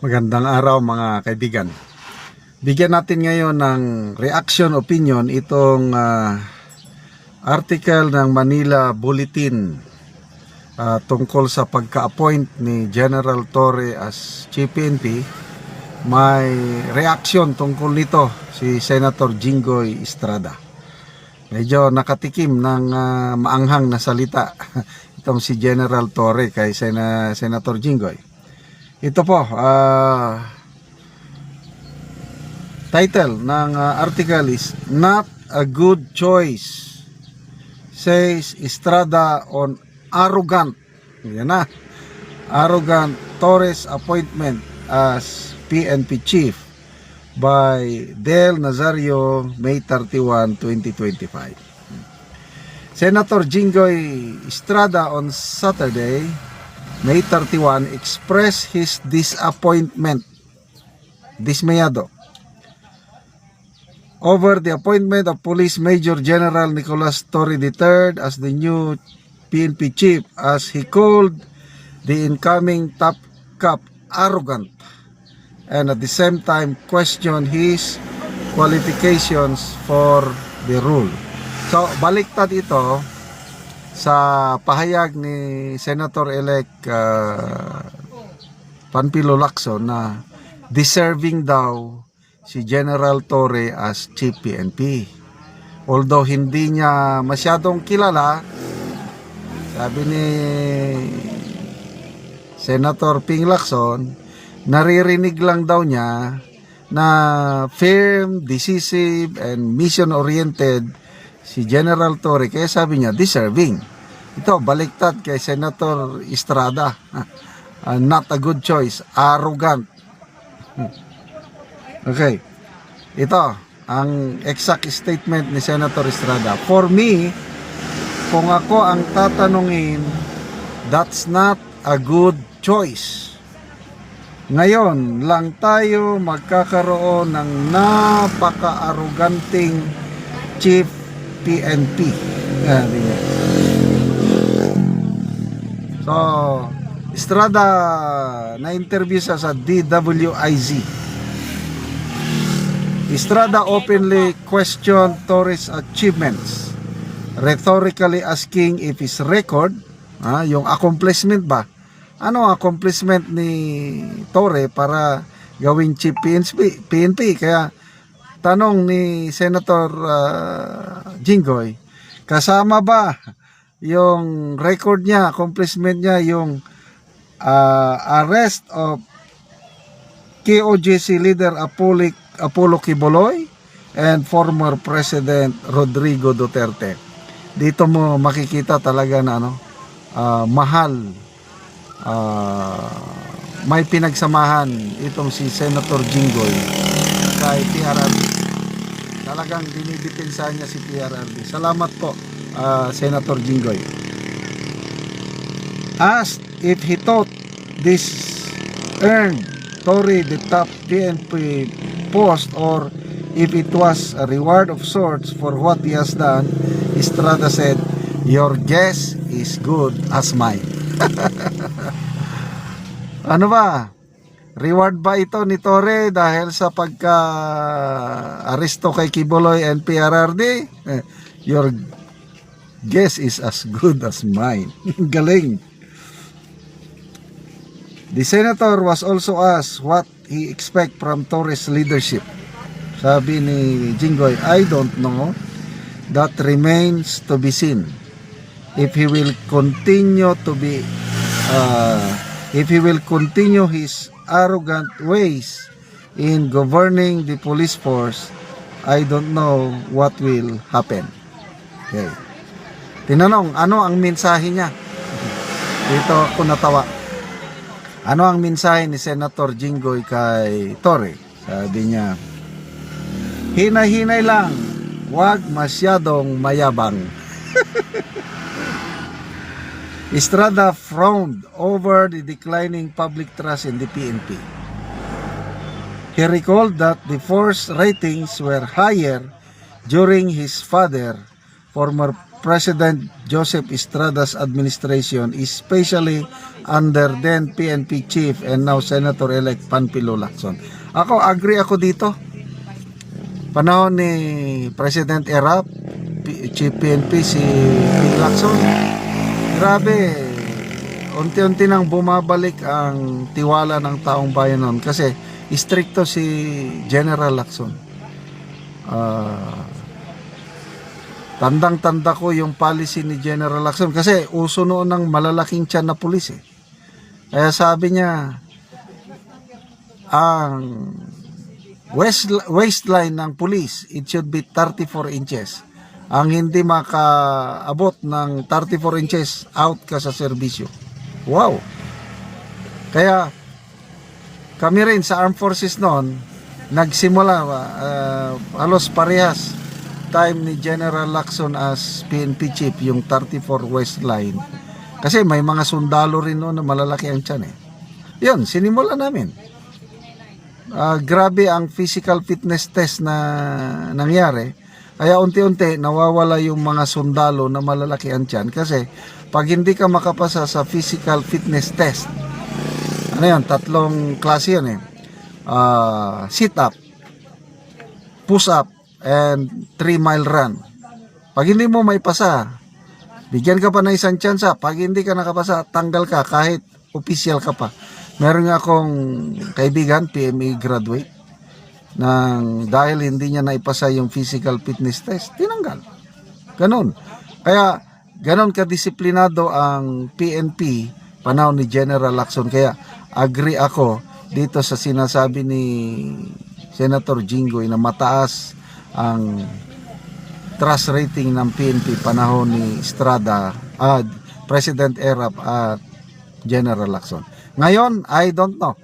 Magandang araw mga kaibigan. Bigyan natin ngayon ng reaction opinion itong article ng Manila Bulletin tungkol sa pagka-appoint ni General Torre as Chief PNP. May reaction tungkol nito si Senator Jinggoy Estrada. Medyo nakatikim ng maanghang na salita itong si General Torre kay Senator Jinggoy. Ito po, title ng article is "Not a Good Choice," says Estrada on arrogant, yan na, arrogant Torres appointment as PNP Chief by Del Nazario, May 31, 2025. Senator Jinggoy Estrada on Saturday, May 31, expressed his disappointment, dismayado, over the appointment of Police Major General Nicolas Torre III as the new PNP chief, as he called the incoming top cop arrogant and at the same time questioned his qualifications for the role. So, baliktad ito sa pahayag ni Senator-elect Panfilo Lacson na deserving daw si General Torre as Chief PNP. Although hindi niya masyadong kilala, sabi ni Senator Ping Lacson, naririnig lang daw niya na firm, decisive, and mission-oriented si General Torre, kaya sabi niya deserving. Ito baliktad kay Senator Estrada. Not a good choice, arrogant. Okay, ito ang exact statement ni Senator Estrada. For me, kung ako ang tatanungin, that's not a good choice. Ngayon lang tayo magkakaroon ng napaka-arroganting Chief PNP. So, Estrada na-interview sa DWIZ. Estrada openly questioned Torres' achievements, rhetorically asking if his record, yung accomplishment ba? Ano ang accomplishment ni Torre para gawing Chief PNP? Kaya tanong ni Senator Jinggoy, kasama ba yung record niya, accomplishment niya, yung arrest of KOJC leader Apollo Quiboloy and former President Rodrigo Duterte? Dito mo makikita talaga na mahal, may pinagsamahan itong si Senator Jinggoy kay PRRD. Talagang dinidepensa niya si PRRD. Salamat po, Senator Jinggoy. Asked if he thought this earned Torre the top PNP post or if it was a reward of sorts for what he has done, Estrada said, "Your guess is good as mine." Ano ba? Reward ba ito ni Torre dahil sa pagka-aresto kay Quiboloy and PRRD? Your guess is as good as mine. Galing. The senator was also asked what he expect from Torres' leadership. Sabi ni Jinggoy, "I don't know. That remains to be seen. If he will continue his arrogant ways in governing the police force, I don't know what will happen." Okay. Tinanong, ano ang mensahe niya? Dito ako natawa. Ano ang mensahe ni Senator Jinggoy kay Torre? Sabi niya, hinay-hinay lang, wag masyadong mayabang. Estrada frowned over the declining public trust in the PNP. He recalled that the force ratings were higher during his father, former President Joseph Estrada's administration, especially under then PNP Chief and now Senator-elect Panfilo Lacson. Ako, agree ako dito. Panahon ni President Erap, Chief PNP si Ping Lacson, grabe, unti-unti nang bumabalik ang tiwala ng taong bayan noon kasi istrikto si General Lacson. Tandang-tanda ko yung policy ni General Lacson kasi uso noon ng malalaking tiyan na pulis eh. Kaya sabi niya, ang waistline ng pulis, it should be 34 inches. Ang hindi makaabot ng 34 inches, out ka sa serbisyo. Wow! Kaya kami rin sa Armed Forces noon, nagsimula halos parehas time ni General Lacson as PNP Chief, yung 34 waistline. Kasi may mga sundalo rin noon na malalaki ang tiyan eh. Yun, sinimula namin. Grabe ang physical fitness test na nangyari. Kaya unti-unti nawawala yung mga sundalo na malalaki ang tiyan kasi pag hindi ka makapasa sa physical fitness test, ano yan, 3 klase yun eh. Sit up, push up, and 3-mile run. Pag hindi mo may pasa, bigyan ka pa ng isang tsansa. Pag hindi ka nakapasa, tanggal ka kahit official ka pa. Meron nga akong kaibigan, PMA graduate, nang dahil hindi niya naipasa yung physical fitness test, tinanggal. Ganon. Kaya, ganon kadisiplinado ang PNP panahon ni General Lacson. Kaya, agree ako dito sa sinasabi ni Senator Jinggoy na mataas ang trust rating ng PNP panahon ni Estrada, President Erap at General Lacson. Ngayon, I don't know.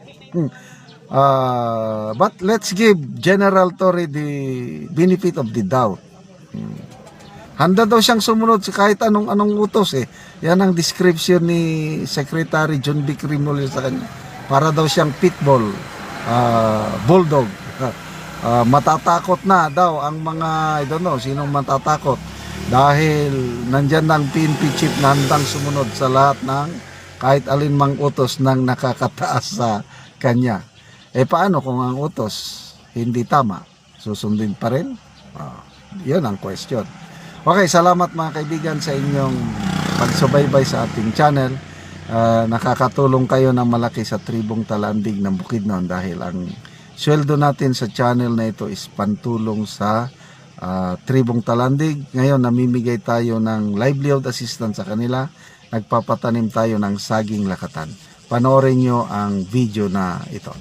But let's give General Torre the benefit of the doubt. Handa daw siyang sumunod sa kahit anong utos eh. Yan ang description ni Secretary John B. Crimol sa kanya. Para daw siyang pitbull, bulldog. Matatakot na daw ang mga, I don't know, sinong matatakot. Dahil nandyan ng PNP Chief na handang sumunod sa lahat ng kahit alin mang utos ng nakakataas sa kanya. Paano kung ang utos hindi tama? Susundin pa rin? Yun ang question. Okay, salamat mga kaibigan sa inyong pagsubaybay sa ating channel. Nakakatulong kayo ng malaki sa Tribong Talandig ng Bukidnon dahil ang sweldo natin sa channel na ito is pantulong sa Tribong Talandig. Ngayon namimigay tayo ng livelihood assistance sa kanila. Nagpapatanim tayo ng saging lakatan. Panoorin nyo ang video na ito.